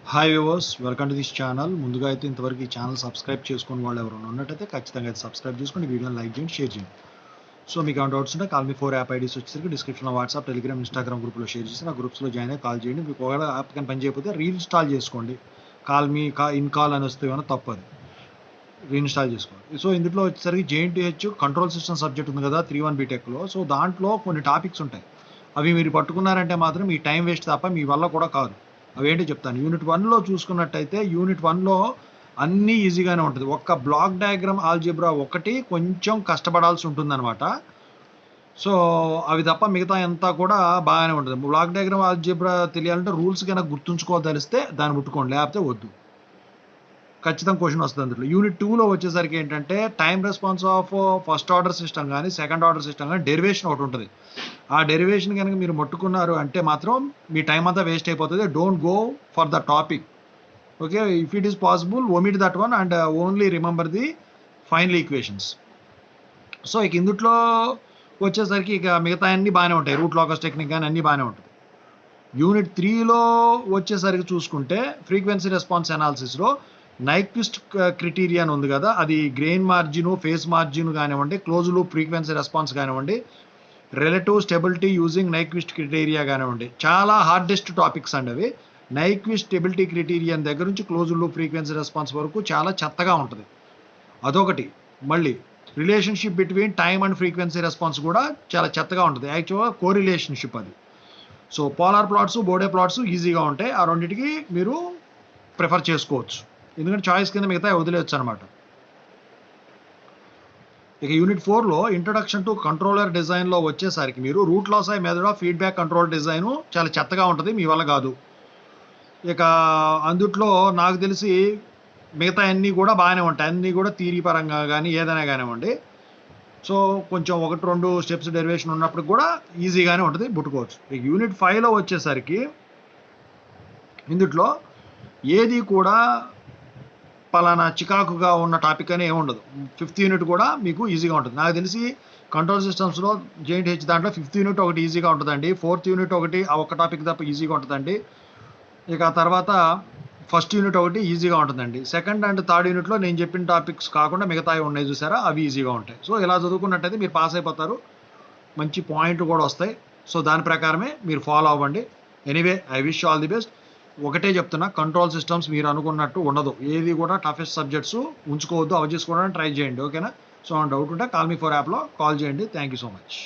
Hi viewers, welcome to this channel. ముందుగా అయితే ఇంతవరకు ఈ ఛానల్ సబ్స్క్రైబ్ చేసుకుని వాళ్ళు ఎవరైనా ఉన్నట్టయితే ఖచ్చితంగా అయితే సబ్స్క్రైబ్ చేసుకొని వీడియోని లైక్ చేయండి, షేర్ చేయండి. సో మీకు ఏమైనా డౌట్స్ ఉంటే కాల్ మీ 4 యాప్ ఐడీస్ వచ్చేసరికి డిస్క్రిప్షన్లో వాట్సాప్, టెలిగ్రామ్, ఇన్స్టాగ్రామ్ గ్రూప్లో షేర్ చేసి ఆ గ్రూప్స్లో జాయిన్ అయ్యి కాల్ చేయండి. మీకు ఒకవేళ యాప్ కానీ పని చేయకపోతే రీఇన్స్టాల్ చేసుకోండి. ఇన్ కాల్ అని వస్తే ఏమైనా తప్పదు, రీఇన్స్టాల్ చేసుకోండి. సో ఇందులో వచ్చేసరికి JNTH కంట్రోల్ సిస్టమ్ సబ్జెక్ట్ ఉంది కదా 3-1 బీటెక్లో. సో దాంట్లో కొన్ని టాపిక్స్ ఉంటాయి. అవి మీరు పట్టుకున్నారంటే మాత్రం మీ టైం వేస్ట్ తప్ప మీ వల్ల కూడా కాదు. అవేంటి చెప్తాను. యూనిట్ 1లో చూసుకున్నట్టయితే యూనిట్ 1లో అన్నీ ఈజీగానే ఉంటుంది. ఒక్క బ్లాక్ డయాగ్రామ్ ఆల్జీబ్రా ఒకటి కొంచెం కష్టపడాల్సి ఉంటుందన్నమాట. సో అవి తప్ప మిగతా అంతా కూడా బాగానే ఉంటుంది. బ్లాక్ డయాగ్రామ్ ఆల్జీబ్రా తెలియాలంటే రూల్స్ కనుక గుర్తుంచుకోదలిస్తే దాన్ని ముట్టుకోండి, లేకపోతే వద్దు. ఖచ్చితంగా క్వశ్చన్ వస్తుంది అందులో. యూనిట్ 2లో వచ్చేసరికి ఏంటంటే time response of first order system కానీ సెకండ్ ఆర్డర్ సిస్టమ్ కానీ డెరివేషన్ ఒకటి ఉంటుంది. ఆ డెరివేషన్ కనుక మీరు ముట్టుకున్నారు అంటే మాత్రం మీ టైం అంతా వేస్ట్ అయిపోతుంది. Don't go for the topic. Okay, if it is possible omit that one and only remember the final equations. So ఇక ఇందుట్లో వచ్చేసరికి ఇక మిగతా అన్నీ బాగానే ఉంటాయి. రూట్ లాకస్ టెక్నిక్ కానీ అన్నీ బాగానే ఉంటుంది. యూనిట్ 3లో వచ్చేసరికి చూసుకుంటే ఫ్రీక్వెన్సీ రెస్పాన్స్ అనాలిసిస్లో నైక్విస్ట్ క్రిటీరియా ఉంది కదా, అది గ్రెయిన్ మార్జిన్, ఫేస్ మార్జిన్ కానివ్వండి, క్లోజ్ లూప్ ఫ్రీక్వెన్సీ రెస్పాన్స్ కానివ్వండి, relative stability using Nyquist criteria కానివ్వండి, చాలా హార్డెస్ట్ టాపిక్స్ అండి అవి. నైక్విస్ట్ స్టెబిలిటీ క్రిటీరియన్ దగ్గర నుంచి క్లోజ్ లూప్ ఫ్రీక్వెన్సీ రెస్పాన్స్ వరకు చాలా చెత్తగా ఉంటుంది. అదొకటి. మళ్ళీ relationship between time and frequency response కూడా చాలా చెత్తగా ఉంటుంది. యాక్చువల్గా కోరిలేషన్షిప్ అది. So polar plots, Bode plots ఈజీగా ఉంటాయి. ఆ రెండింటికి మీరు ప్రిఫర్ చేసుకోవచ్చు, ఎందుకంటే చాయిస్ కింద మిగతా వదిలేయచ్చు అనమాట. ఇక యూనిట్ 4లో ఇంట్రడక్షన్ టు కంట్రోలర్ డిజైన్లో వచ్చేసరికి మీరు రూట్ లాసై method of feedback control design చాలా చెత్తగా ఉంటుంది, మీ వల్ల కాదు. ఇక అందుట్లో నాకు తెలిసి మిగతా అన్నీ కూడా బాగానే ఉంటాయి. అన్నీ కూడా థియరీ పరంగా కానీ ఏదైనా కానివ్వండి. సో కొంచెం 1-2 స్టెప్స్ డెరివేషన్ ఉన్నప్పుడు కూడా ఈజీగానే ఉంటుంది, పుట్టుకోవచ్చు. ఇక యూనిట్ 5లో వచ్చేసరికి ఇందుట్లో ఏది కూడా పలానా చికాకుగా ఉన్న టాపిక్ అని ఏముండదు. 5th యూనిట్ కూడా మీకు ఈజీగా ఉంటుంది. నాకు తెలిసి కంట్రోల్ సిస్టమ్స్లో JNTH దాంట్లో 5th యూనిట్ ఒకటి ఈజీగా ఉంటుందండి. 4th యూనిట్ ఒకటి ఆ ఒక్క టాపిక్ తప్ప ఈజీగా ఉంటుందండి. ఇక తర్వాత 1st యూనిట్ ఒకటి ఈజీగా ఉంటుందండి. 2nd అండ్ 3rd యూనిట్లో నేను చెప్పిన టాపిక్స్ కాకుండా మిగతావి ఉన్నాయి చూసారా, అవి ఈజీగా ఉంటాయి. సో ఇలా చదువుకున్నట్టయితే మీరు పాస్ అయిపోతారు, మంచి పాయింట్ కూడా వస్తాయి. సో దాని ప్రకారమే మీరు ఫాలో అవ్వండి. Anyway, I wish all the best. ఒకటే చెప్తున్నా, కంట్రోల్ సిస్టమ్స్ మీరు అనుకున్నట్టు ఉండదు. ఏది కూడా టఫెస్ట్ సబ్జెక్ట్స్ ఉంచుకోవద్దు, అవి చేసుకోవడానికి ట్రై చేయండి. ఓకేనా? సో డౌట్ ఉంటే కాల్ మీ 4 యాప్లో కాల్ చేయండి. Thank you so much.